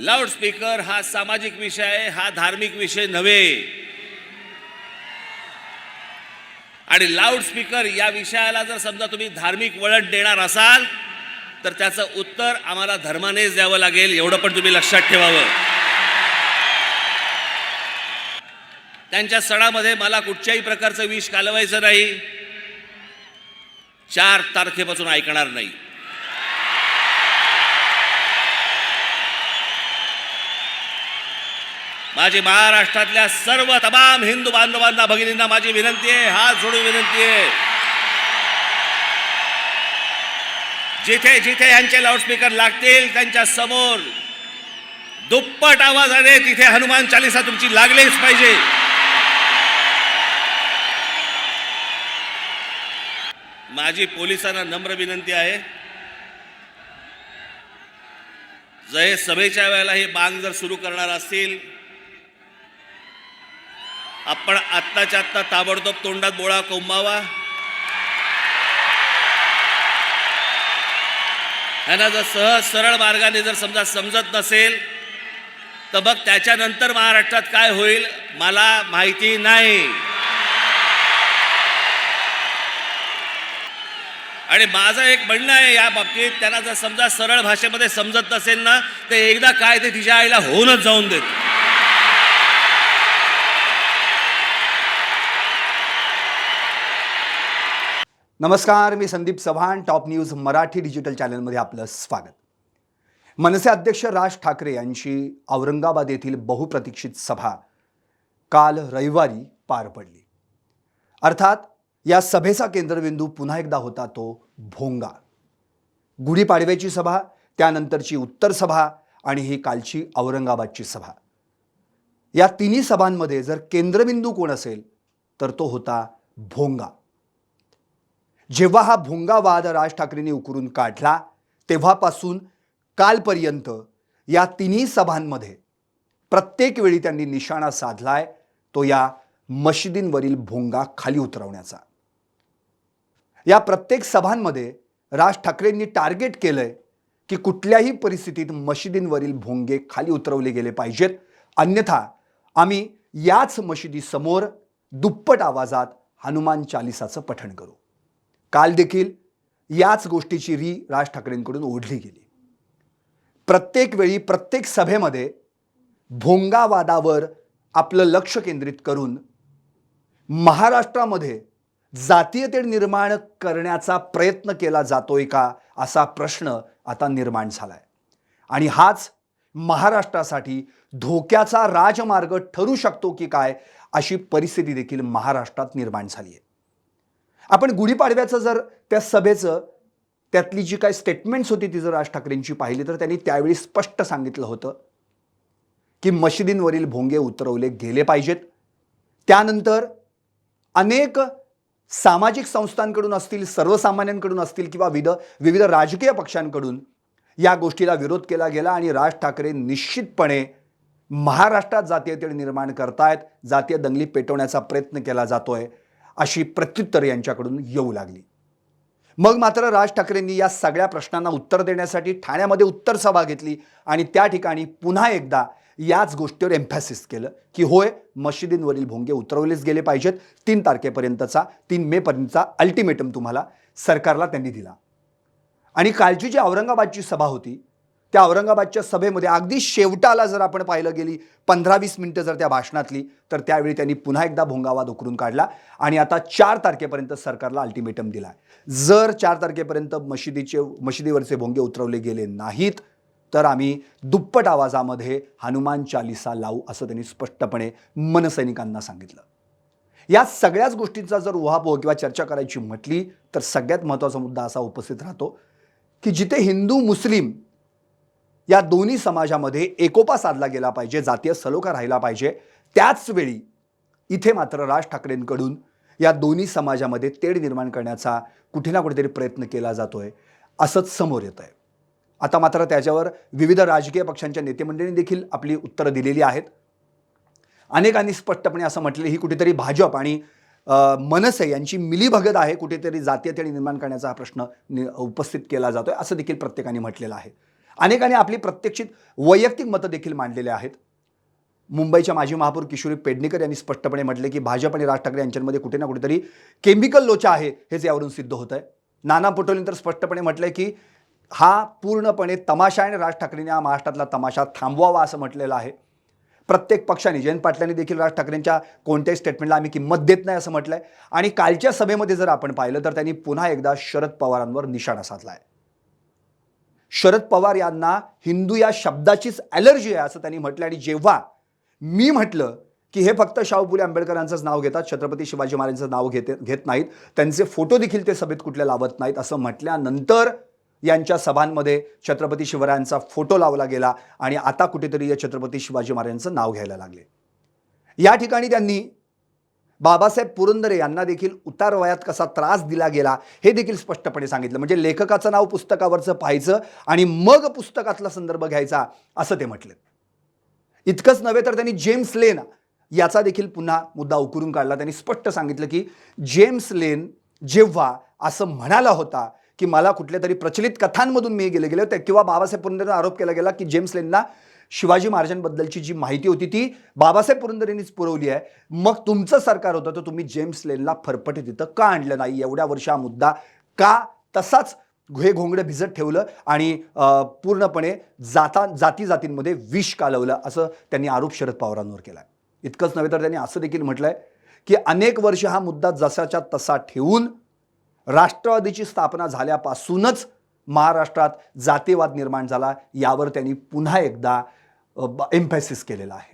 Loudspeaker हा सामाजिक विषय आहे, हा धार्मिक विषय नव्हे. आणि लाऊडस्पीकर या विषयाला जर समजा तुम्ही धार्मिक वळण देणार असाल तर त्याचं उत्तर आम्हाला धर्मानेच द्यावं लागेल, एवढं पण तुम्ही लक्षात ठेवावं. त्यांच्या सणामध्ये मला कुठच्याही प्रकारचं विष कालवायचं नाही. 4 तारखेपासून ऐकणार नाही. माझी महाराष्ट्रातल्या सर्व तमाम हिंदू बांधवांना, भगिनींना माझी विनंती आहे, हात जोडून विनंती आहे, जिथे जिथे यांचे लाऊडस्पीकर लागतील त्यांच्या समोर दुप्पट आवाजाने तिथे हनुमान चालीसा तुमची लागलीच पाहिजे. माझी पोलिसांना नम्र विनंती आहे, जर सभेच्या वेळेला हे बांग जर सुरू करणार असतील, आपण आत्ताच्या आत्ता ताबडतोब तोंडात बोळा कोंबावा. यांना जर सहज सरळ मार्गाने जर समजा समजत नसेल तर मग त्याच्यानंतर महाराष्ट्रात काय होईल मला माहिती नाही. आणि माझं एक म्हणणं आहे या बाबतीत, त्यांना जर समजा सरळ भाषेमध्ये समजत नसेल ना तर एकदा काय ते तिच्या आईला होऊनच जाऊन देत. नमस्कार, मी Sandeep Chavan. Top news Marathi digital चॅनलमध्ये आपलं स्वागत. मनसे अध्यक्ष राज ठाकरे यांची औरंगाबाद येथील बहुप्रतीक्षित सभा काल रविवारी पार पडली. अर्थात या सभेचा केंद्रबिंदू पुन्हा एकदा होता तो भोंगा. गुढीपाडव्याची सभा, त्यानंतरची उत्तर सभा आणि ही कालची औरंगाबादची सभा. या तिन्ही सभांमध्ये जर केंद्रबिंदू कोण असेल तर तो होता भोंगा. जेव्हा हा भोंगा वाद राज ठाकरेंनी उकरून काढला तेव्हापासून कालपर्यंत या तिन्ही सभांमध्ये प्रत्येक वेळी त्यांनी निशाणा साधलाय तो या मशिदींवरील भोंगा खाली उतरवण्याचा. या प्रत्येक सभांमध्ये राज ठाकरेंनी टार्गेट केलंय की कुठल्याही परिस्थितीत मशिदींवरील भोंगे खाली उतरवले गेले पाहिजेत, अन्यथा आम्ही याच मशिदीसमोर दुप्पट आवाजात हनुमान चालिसाचं पठण करू. काल देखील याच गोष्टीची राज ठाकरेंकडून ओढली गेली. प्रत्येक वेळी प्रत्येक सभेमध्ये भोंगावादावर आपलं लक्ष केंद्रित करून महाराष्ट्रामध्ये जातीय तेढ निर्माण करण्याचा प्रयत्न केला जातोय का असा प्रश्न आता निर्माण झालाय. आणि हाच महाराष्ट्रासाठी धोक्याचा राजमार्ग ठरू शकतो की काय अशी परिस्थिती देखील महाराष्ट्रात निर्माण झाली आहे. आपण गुढीपाडव्याचं जर त्या सभेचं त्यातली जी काही स्टेटमेंट्स होती ती जर राज ठाकरेंची पाहिली तर त्यांनी त्यावेळी स्पष्ट सांगितलं होतं की मशिदींवरील भोंगे उतरवले गेले पाहिजेत. त्यानंतर अनेक सामाजिक संस्थांकडून असतील, सर्वसामान्यांकडून असतील किंवा विविध राजकीय पक्षांकडून या गोष्टीला विरोध केला गेला आणि राज ठाकरे निश्चितपणे महाराष्ट्रात जातीय तेढ निर्माण करतायत, जातीय दंगली पेटवण्याचा प्रयत्न केला जातोय अशी प्रत्युत्तर यांच्याकडून येऊ लागली. मग मात्र राज ठाकरेंनी या सगळ्या प्रश्नांना उत्तर देण्यासाठी ठाण्यामध्ये उत्तर सभा घेतली आणि त्या ठिकाणी पुन्हा एकदा याच गोष्टीवर एम्फॅसिस केलं की होय, मशिदींवरील भोंगे उतरवलेच गेले पाहिजेत. 3 तारखेपर्यंतचा 3 मे पर्यंतचा अल्टिमेटम तुम्हाला सरकारला त्यांनी दिला. आणि कालची जी औरंगाबादची सभा होती त्या औरंगाबादच्या सभेमध्ये अगदी शेवटाला जर आपण पाहिलं गेली 15-20 मिनिटं जर त्या भाषणातली तर त्यावेळी त्यांनी पुन्हा एकदा भोंगावाद उकरून काढला आणि आता 4 तारखेपर्यंत सरकारला अल्टिमेटम दिला. जर 4 तारखेपर्यंत मशिदीवरचे भोंगे उतरवले गेले नाहीत तर आम्ही दुप्पट आवाजामध्ये हनुमान चालिसा लावू असं त्यांनी स्पष्टपणे मनसैनिकांना सांगितलं. या सगळ्याच गोष्टींचा जर उहापोह किंवा चर्चा करायची म्हटली तर सगळ्यात महत्त्वाचा मुद्दा असा उपस्थित राहतो की जिथे हिंदू मुस्लिम या दोन्ही समाजामध्ये एकोपा साधला गेला पाहिजे, जातीय सलोखा राहिला पाहिजे, त्याच वेळी इथे मात्र राज ठाकरेंकडून या दोन्ही समाजामध्ये तेढ निर्माण करण्याचा कुठे ना कुठेतरी प्रयत्न केला जातोय असंच समोर येत आहे. आता मात्र त्याच्यावर विविध राजकीय पक्षांच्या नेतेमंडळींनी देखील आपली उत्तरं दिलेली आहेत. अनेकांनी स्पष्टपणे असं म्हटले ही कुठेतरी भाजप आणि मनसे यांची मिलीभगत आहे, कुठेतरी जातीय तेढ निर्माण करण्याचा हा प्रश्न उपस्थित केला जातोय असं देखील प्रत्येकाने म्हटलेलं आहे. अनेकांनी आपली प्रत्यक्षित वैयक्तिक मतं देखील मांडलेली आहेत. मुंबईच्या माजी महापौर किशोरी पेडणेकर यांनी स्पष्टपणे म्हटले की भाजप आणि राज ठाकरे यांच्यामध्ये कुठे ना कुठेतरी केमिकल लोचा आहे, हेच यावरून सिद्ध होत आहे. नाना पटोलेंनी तर स्पष्टपणे म्हटलंय की हा पूर्णपणे तमाशा आहे आणि राज ठाकरेंनी हा महाराष्ट्रातला तमाशा थांबवावा असं म्हटलेलं आहे. प्रत्येक पक्षाने, जयंत पाटलांनी देखील राज ठाकरेंच्या कोणत्याही स्टेटमेंटला आम्ही किंमत देत नाही असं म्हटलंय. आणि कालच्या सभेमध्ये जर आपण पाहिलं तर त्यांनी पुन्हा एकदा शरद पवारांवर निशाणा साधलाय. शरद पवार यांना हिंदू या शब्दाचीच ॲलर्जी आहे असं त्यांनी म्हटलं. आणि जेव्हा मी म्हटलं की हे फक्त शाहू फुले आंबेडकरांचंच नाव घेतात, छत्रपती शिवाजी महाराजांचं नाव घेत नाहीत, त्यांचे फोटो देखील ते सभेत कुठले लावत नाहीत, असं म्हटल्यानंतर यांच्या सभांमध्ये छत्रपती शिवरायांचा फोटो लावला गेला आणि आता कुठेतरी या छत्रपती शिवाजी महाराजांचं नाव घ्यायला लागले. या ठिकाणी त्यांनी बाबासाहेब पुरंदरे यांना देखील उतार वयात कसा त्रास दिला गेला हे देखील स्पष्टपणे सांगितलं. म्हणजे लेखकाचं नाव पुस्तकावरचं पाहायचं आणि मग पुस्तकातला संदर्भ घ्यायचा असं ते म्हटले. इतकंच नव्हे तर त्यांनी जेम्स लेन याचा देखील पुन्हा मुद्दा उकरून काढला. त्यांनी स्पष्ट सांगितलं की जेम्स लेन जेव्हा असं म्हणाला होता की मला कुठल्या तरी प्रचलित कथांमधून मी गेले होते किंवा बाबासाहेब पुरंदरेंना आरोप केला गेला की जेम्स लेनना शिवाजी महाराजांबद्दलची जी माहिती होती ती बाबासाहेब पुरंदरेंनीच पुरवली आहे, मग तुमचं सरकार होतं तर तुम्ही जेम्स लेनला फरफटे तिथं का आणलं नाही, एवढ्या वर्ष हा मुद्दा का तसाच हे घोंगडं भिजत ठेवलं आणि पूर्णपणे जाती जातींमध्ये विष कालवलं, असं त्यांनी आरोप शरद पवारांवर केला. इतकंच नव्हे तर त्यांनी असं देखील म्हटलंय की अनेक वर्ष हा मुद्दा जसाच्या तसा ठेवून राष्ट्रवादीची स्थापना झाल्यापासूनच महाराष्ट्रात जातीवाद निर्माण झाला, यावर त्यांनी पुन्हा एकदा एम्फॅसिस केलेला आहे.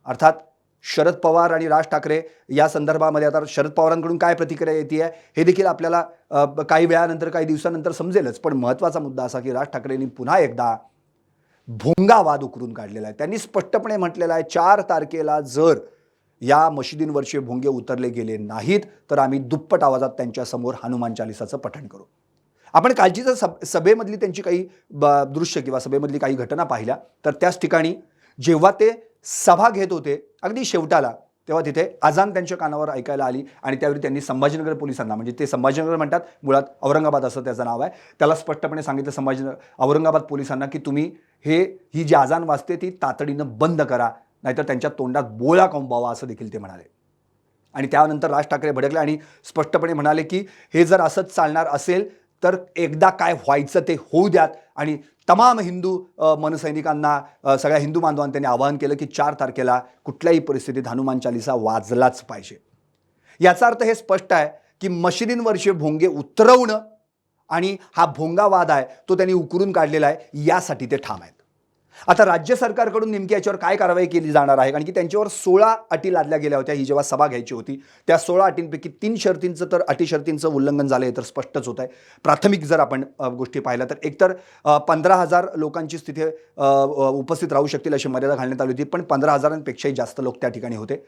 अर्थात शरद पवार आणि राज ठाकरे या संदर्भामध्ये आता शरद पवारांकडून काय प्रतिक्रिया येते हे देखील आपल्याला काही वेळानंतर, काही दिवसानंतर समजेलच. पण महत्त्वाचा मुद्दा असा की राज ठाकरेंनी पुन्हा एकदा भोंगावाद उकरून काढलेला आहे. त्यांनी स्पष्टपणे म्हटलेलं आहे 4 तारखेला जर या मशिदींवरचे भोंगे उतरले गेले नाहीत तर आम्ही दुप्पट आवाजात त्यांच्यासमोर हनुमान चालिसाचं पठण करू. आपण कालची जर सभेमधली त्यांची काही दृश्य किंवा सभेमधली काही घटना पाहिल्या तर त्याच ठिकाणी जेव्हा ते सभा घेत होते अगदी शेवटाला, तेव्हा तिथे अजान त्यांच्या कानावर ऐकायला आली आणि त्यावेळी त्यांनी संभाजीनगर पोलिसांना, म्हणजे ते संभाजीनगर म्हणतात, मुळात औरंगाबाद असं त्याचं नाव आहे, त्याला स्पष्टपणे सांगितलं औरंगाबाद पोलिसांना की तुम्ही ही जी अजान वाजते ती तातडीनं बंद करा, नाहीतर त्यांच्या तोंडात बोळा कोंबावा, असं देखील ते म्हणाले. आणि त्यानंतर राज ठाकरे भडकले आणि स्पष्टपणे म्हणाले की हे जर असंच चालणार असेल तर एकदा काय व्हायचं ते होऊ द्यात. आणि तमाम हिंदू मनसैनिकांना, सगळ्या हिंदू बांधवांना त्यांनी आवाहन केलं की 4 तारखेला कुठल्याही परिस्थितीत हनुमान चालिसा वाजलाच पाहिजे. याचा अर्थ हे स्पष्ट आहे की मशिदींवरचे भोंगे उतरवणं आणि हा भोंगावाद आहे तो त्यांनी उकरून काढलेला आहे, यासाठी ते ठाम आहेत. आता राज्य सरकारकडून नेमकी याच्यावर काय कारवाई केली जाणार आहे, कारण की त्यांच्यावर 16 अटी लादल्या गेल्या होत्या. ही जेव्हा सभा घ्यायची होती त्या 16 अटींपैकी 3 शर्तींचं तर अटी शर्तींचं उल्लंघन झालं हे तर स्पष्टच होत आहे. प्राथमिक जर आपण गोष्टी पाहिल्या तर एकतर 15,000 लोकांची तिथे उपस्थित राहू शकतील अशी मर्यादा घालण्यात आली होती, पण 15,000पेक्षाही जास्त लोक त्या ठिकाणी होते.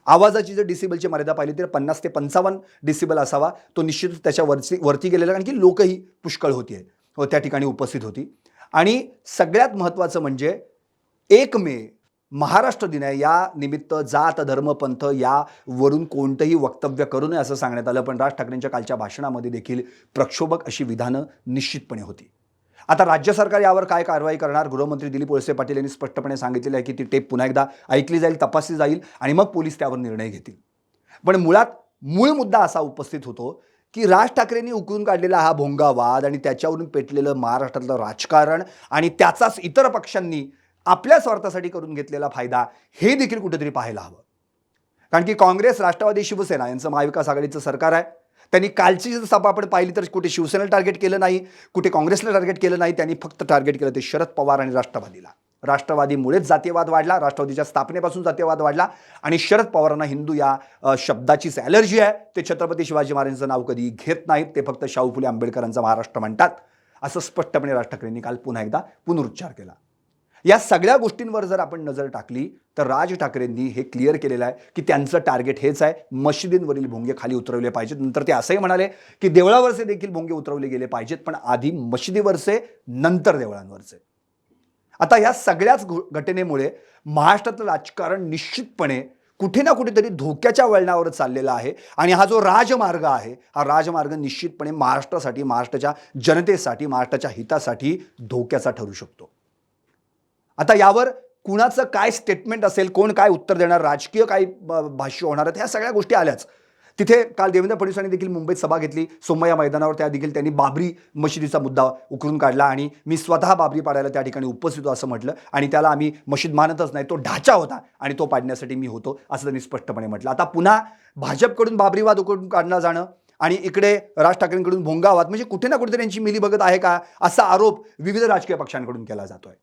आवाजाची जर डिसिबलची मर्यादा पाहिली तर 50 ते 55 डिसिबल असावा, तो निश्चितच त्याच्या वरती गेलेला, कारण की लोकही पुष्कळ होती त्या ठिकाणी उपस्थित होती. आणि सगळ्यात महत्त्वाचं म्हणजे 1 मे महाराष्ट्र दिन आहे, या निमित्त जात धर्म पंथ यावरून कोणतंही वक्तव्य करू नये असं सांगण्यात आलं. पण राज ठाकरेंच्या कालच्या भाषणामध्ये देखील प्रक्षोभक अशी विधानं निश्चितपणे होती. आता राज्य सरकार यावर काय कारवाई करणार, गृहमंत्री दिलीप वळसे पाटील यांनी स्पष्टपणे सांगितलेलं आहे की ती टेप पुन्हा एकदा ऐकली जाईल, तपासली जाईल आणि मग पोलीस त्यावर निर्णय घेतील. पण मूळ मुद्दा असा उपस्थित होतो की राज ठाकरेंनी उकरून काढलेला हा भोंगावाद आणि त्याच्यावरून पेटलेलं महाराष्ट्रातलं राजकारण आणि त्याचाच इतर पक्षांनी आपल्या स्वार्थासाठी करून घेतलेला फायदा, हे देखील कुठेतरी पाहायला हवं. कारण की काँग्रेस, राष्ट्रवादी, शिवसेना यांचं महाविकास आघाडीचं सरकार आहे. त्यांनी कालची जर सभा आपण पाहिली तर कुठे शिवसेनेला टार्गेट केलं नाही, कुठे काँग्रेसला टार्गेट केलं नाही, त्यांनी फक्त टार्गेट केलं ते शरद पवार आणि राष्ट्रवादीला. राष्ट्रवादीमुळेच जातीयवाद वाढला, राष्ट्रवादीच्या स्थापनेपासून जातीयवाद वाढला आणि शरद पवारांना हिंदू या शब्दाचीच ॲलर्जी आहे. ते छत्रपती शिवाजी महाराजांचं नाव कधी घेत नाहीत, ते फक्त शाहू फुले आंबेडकरांचा महाराष्ट्र म्हणतात, असं स्पष्टपणे राज ठाकरेंनी काल पुन्हा एकदा पुनरुच्चार केला. या सगळ्या गोष्टींवर जर आपण नजर टाकली तर राज ठाकरेंनी हे क्लिअर केलेलं आहे की त्यांचं टार्गेट हेच आहे, मशिदींवरील भोंगे खाली उतरवले पाहिजेत. नंतर ते असंही म्हणाले की देवळावरचे देखील भोंगे उतरवले गेले पाहिजेत, पण आधी मशिदीवरचे, नंतर देवळांवरचे. आता या सगळ्याच घटनेमुळे महाराष्ट्रातलं राजकारण निश्चितपणे कुठे ना कुठेतरी धोक्याच्या वळणावर चाललेला आहे आणि हा जो राजमार्ग आहे, हा राजमार्ग निश्चितपणे महाराष्ट्रासाठी, महाराष्ट्राच्या जनतेसाठी, महाराष्ट्राच्या हितासाठी धोक्याचा ठरू शकतो. आता यावर कुणाचं काय स्टेटमेंट असेल, कोण काय उत्तर देणार, राजकीय काय भाष्य होणार आहेत, ह्या सगळ्या गोष्टी आल्याच. तिथे काल देवेंद्र फडणवीसांनी देखील मुंबईत सभा घेतली सोमय्या मैदानावर. त्या देखील त्यांनी बाबरी मशिदीचा मुद्दा उकरून काढला आणि मी स्वतः बाबरी पाडायला त्या ठिकाणी उपस्थित होतो असं म्हटलं. आणि त्याला आम्ही मशीद मानतच नाही, तो ढाचा होता आणि तो पाडण्यासाठी मी होतो असं त्यांनी स्पष्टपणे म्हटलं. आता पुन्हा भाजपकडून बाबरीवाद उकरून काढला जाणं आणि इकडे राज ठाकरेंकडून भोंगावाद, म्हणजे कुठे ना कुठेतरी यांची मिलीभगत आहे का असा आरोप विविध राजकीय पक्षांकडून केला जातोय.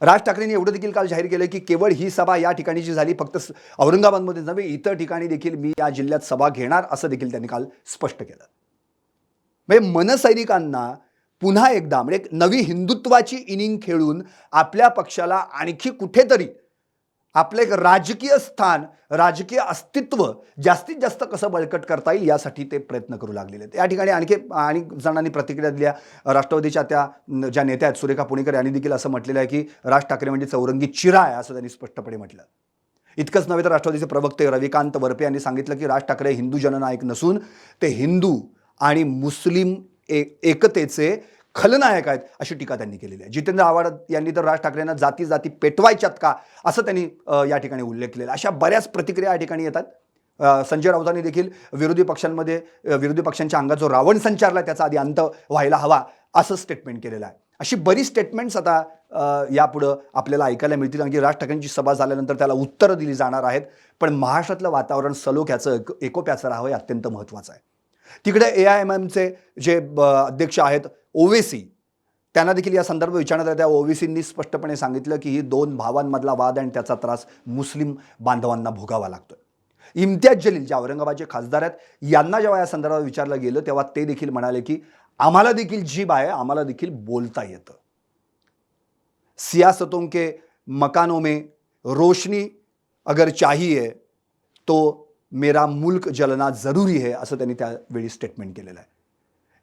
राज ठाकरेंनी एवढं देखील काल जाहीर केलं की केवळ ही सभा या ठिकाणी जी झाली फक्त औरंगाबादमध्येच नव्हे, इतर ठिकाणी देखील मी या जिल्ह्यात सभा घेणार असं देखील त्यांनी काल स्पष्ट केलं. म्हणजे मनसैनिकांना पुन्हा एकदा म्हणजे एक नवी हिंदुत्वाची इनिंग खेळून आपल्या पक्षाला आणखी कुठेतरी आपलं एक राजकीय स्थान, राजकीय अस्तित्व जास्तीत जास्त कसं बळकट करता येईल यासाठी ते प्रयत्न करू लागलेले आहेत. या ठिकाणी आणखी जणांनी प्रतिक्रिया दिल्या. राष्ट्रवादीच्या त्या ज्या नेत्या आहेत सुरेखा पुणेकर यांनी देखील असं म्हटलेलं आहे की राज ठाकरे म्हणजे चौरंगी चिरा आहे असं त्यांनी स्पष्टपणे म्हटलं. इतकंच नव्हे तर राष्ट्रवादीचे प्रवक्ते रविकांत वरपे यांनी सांगितलं की राज ठाकरे हिंदू जननायक नसून ते हिंदू आणि मुस्लिम एकतेचे खलनायक आहेत अशी टीका त्यांनी केलेली आहे. जितेंद्र आव्हाड यांनी तर राज ठाकरेंना जाती जाती पेटवायच्यात का असं त्यांनी या ठिकाणी उल्लेख केलेला. अशा बऱ्याच प्रतिक्रिया या ठिकाणी येतात. संजय राऊतांनी देखील विरोधी पक्षांच्या अंगात जो रावण संचारला त्याचा आधी अंत व्हायला हवा असं स्टेटमेंट केलेलं आहे. अशी बरीच स्टेटमेंट्स आता यापुढं आपल्याला ऐकायला मिळतील. आणखी राज ठाकरेंची सभा झाल्यानंतर त्याला उत्तरं दिली जाणार आहेत. पण महाराष्ट्रातलं वातावरण सलोख्याचं एकोप्याचं राहावं हे अत्यंत महत्त्वाचं आहे. तिकडे AIMMचे जे अध्यक्ष आहेत ओवेसी, त्यांना देखील या संदर्भात विचारण्यात आलं. त्या ओवेसींनी स्पष्टपणे सांगितलं की ही दोन भावांमधला वाद आणि त्याचा त्रास मुस्लिम बांधवांना भोगावा लागतोय. इम्तियाज जलील जे औरंगाबादचे खासदार आहेत यांना जेव्हा या संदर्भात विचारलं गेलं तेव्हा ते देखील म्हणाले की आम्हाला देखील जीभ आहे, आम्हाला देखील बोलता येतं. सियासतों के मकानों में रोशनी अगर चाहिए तो मेरा मुल्क जलना जरूरी है असं त्यांनी त्यावेळी स्टेटमेंट केलेलं आहे.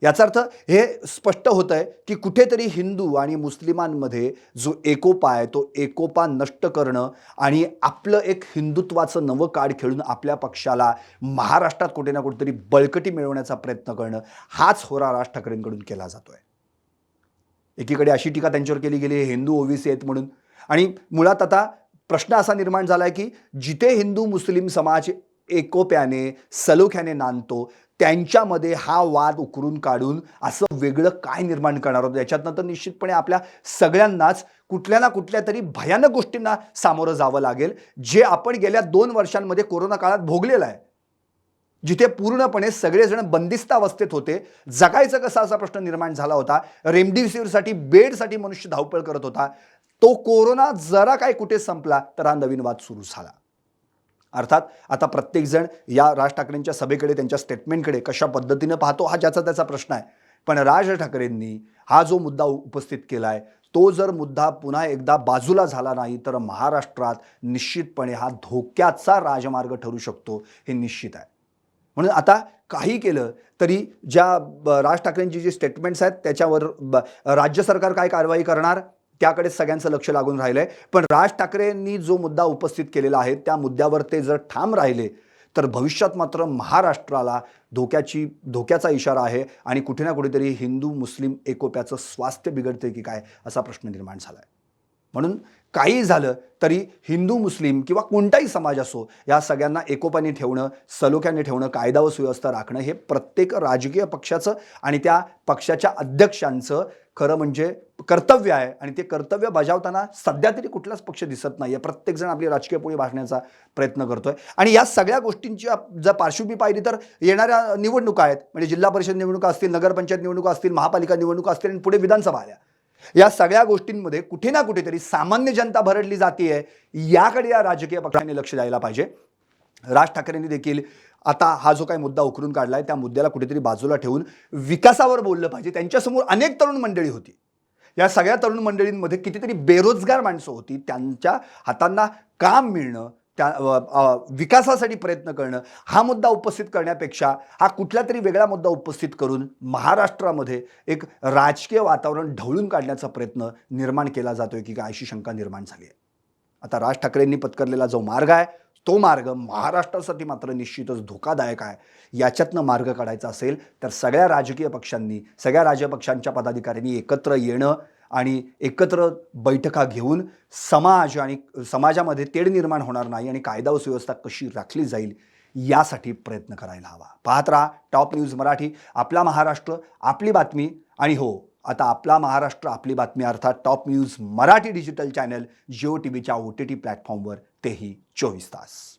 याचा अर्थ हे स्पष्ट होत आहे की कुठेतरी हिंदू आणि मुस्लिमांमध्ये जो एकोपा आहे तो एकोपा नष्ट करणं आणि आपलं एक हिंदुत्वाचं नवं कार्ड खेळून आपल्या पक्षाला महाराष्ट्रात कुठे ना कुठेतरी बळकटी मिळवण्याचा प्रयत्न करणं हाच होरा राज ठाकरेंकडून केला जातोय. एकीकडे अशी टीका त्यांच्यावर केली गेली हे हिंदू ओबीसी आहेत म्हणून. आणि मुळात आता प्रश्न असा निर्माण झाला आहे की जिथे हिंदू मुस्लिम समाज एकोप्याने सलोख्याने नांदतो त्यांच्यामध्ये हा वाद उकरून काढून असं वेगळं काय निर्माण करणार होतं. याच्यातनं तर निश्चितपणे आपल्या सगळ्यांनाच कुठल्या ना कुठल्या तरी भयानक गोष्टींना सामोरं जावं लागेल जे आपण गेल्या 2 वर्षांमध्ये कोरोना काळात भोगलेलं आहे. जिथे पूर्णपणे सगळेजण बंदिस्त अवस्थेत होते, जगायचं कसं असा प्रश्न निर्माण झाला होता. रेमडेसिवीरसाठी बेडसाठी मनुष्य धावपळ करत होता. तो कोरोना जरा काय कुठे संपला तर हा नवीन वाद सुरू झाला. अर्थात आता प्रत्येकजण या राज ठाकरेंच्या सभेकडे त्यांच्या स्टेटमेंटकडे कशा पद्धतीनं पाहतो हा ज्याचा त्याचा प्रश्न आहे. पण राज ठाकरेंनी हा जो मुद्दा उपस्थित केला आहे तो जर मुद्दा पुन्हा एकदा बाजूला झाला नाही तर महाराष्ट्रात निश्चितपणे हा धोक्याचा राजमार्ग ठरू शकतो हे निश्चित आहे. म्हणून आता काही केलं तरी ज्या राज ठाकरेंची जी स्टेटमेंट्स आहेत त्याच्यावर राज्य सरकार काय कारवाई करणार त्याकडे सगळ्यांचं लक्ष लागून राहिलं आहे. पण राज ठाकरेंनी जो मुद्दा उपस्थित केलेला आहे त्या मुद्द्यावर ते जर ठाम राहिले तर भविष्यात मात्र महाराष्ट्राला धोक्याचा इशारा आहे आणि कुठे ना कुठेतरी हिंदू मुस्लिम एकोप्याचं स्वास्थ्य बिघडते की काय असा प्रश्न निर्माण झाला आहे. म्हणून काही झालं तरी हिंदू मुस्लिम किंवा कोणताही समाज असो या सगळ्यांना एकोपाने ठेवणं, सलोख्याने ठेवणं, कायदा व सुव्यवस्था राखणं हे प्रत्येक राजकीय पक्षाचं आणि त्या पक्षाच्या अध्यक्षांचं खरं म्हणजे कर्तव्य आहे. आणि ते कर्तव्य बजावताना सध्या तरी कुठलाच पक्ष दिसत नाही आहे. प्रत्येकजण आपली राजकीय पोळी भासण्याचा प्रयत्न करतोय. आणि या सगळ्या गोष्टींची जर पार्श्वभूमी पाहिली तर येणाऱ्या निवडणुका आहेत, म्हणजे जिल्हा परिषद निवडणुका असतील, नगरपंचायत निवडणुका असतील, महापालिका निवडणुका असतील आणि पुढे विधानसभा आल्या. या सगळ्या गोष्टींमध्ये कुठे ना कुठेतरी सामान्य जनता भरडली जाते याकडे या राजकीय पक्षांनी लक्ष द्यायला पाहिजे. राज ठाकरेंनी देखील आता हा जो काही मुद्दा उकरून काढलाय त्या मुद्द्याला कुठेतरी बाजूला ठेवून विकासावर बोललं पाहिजे. त्यांच्यासमोर अनेक तरुण मंडळी होती. या सगळ्या तरुण मंडळींमध्ये कितीतरी बेरोजगार माणसं होती. त्यांच्या हातांना काम मिळणं, त्या विकासासाठी प्रयत्न करणं हा मुद्दा उपस्थित करण्यापेक्षा हा कुठला तरी वेगळा मुद्दा उपस्थित करून महाराष्ट्रामध्ये एक राजकीय वातावरण ढवळून काढण्याचा प्रयत्न निर्माण केला जातोय की काय अशी शंका निर्माण झाली आहे. आता राज ठाकरेंनी पत्करलेला जो मार्ग आहे तो मार्ग महाराष्ट्रासाठी मात्र निश्चितच धोकादायक आहे. याच्यातनं मार्ग काढायचा असेल तर सगळ्या राजकीय पक्षांनी, सगळ्या राजकीय पक्षांच्या पदाधिकाऱ्यांनी एकत्र येणं आणि एकत्र बैठका घेऊन समाज आणि समाजामध्ये तेढ निर्माण होणार नाही आणि कायदा व सुव्यवस्था कशी राखली जाईल यासाठी प्रयत्न करायला हवा. पाहत राहा टॉप न्यूज मराठी. आपला महाराष्ट्र आपली बातमी. आणि हो, आता आपला महाराष्ट्र आपली बातमी अर्थात top news Marathi digital channel Jio टीव्हीच्या OTT प्लॅटफॉर्मवर, तेही 24 तास.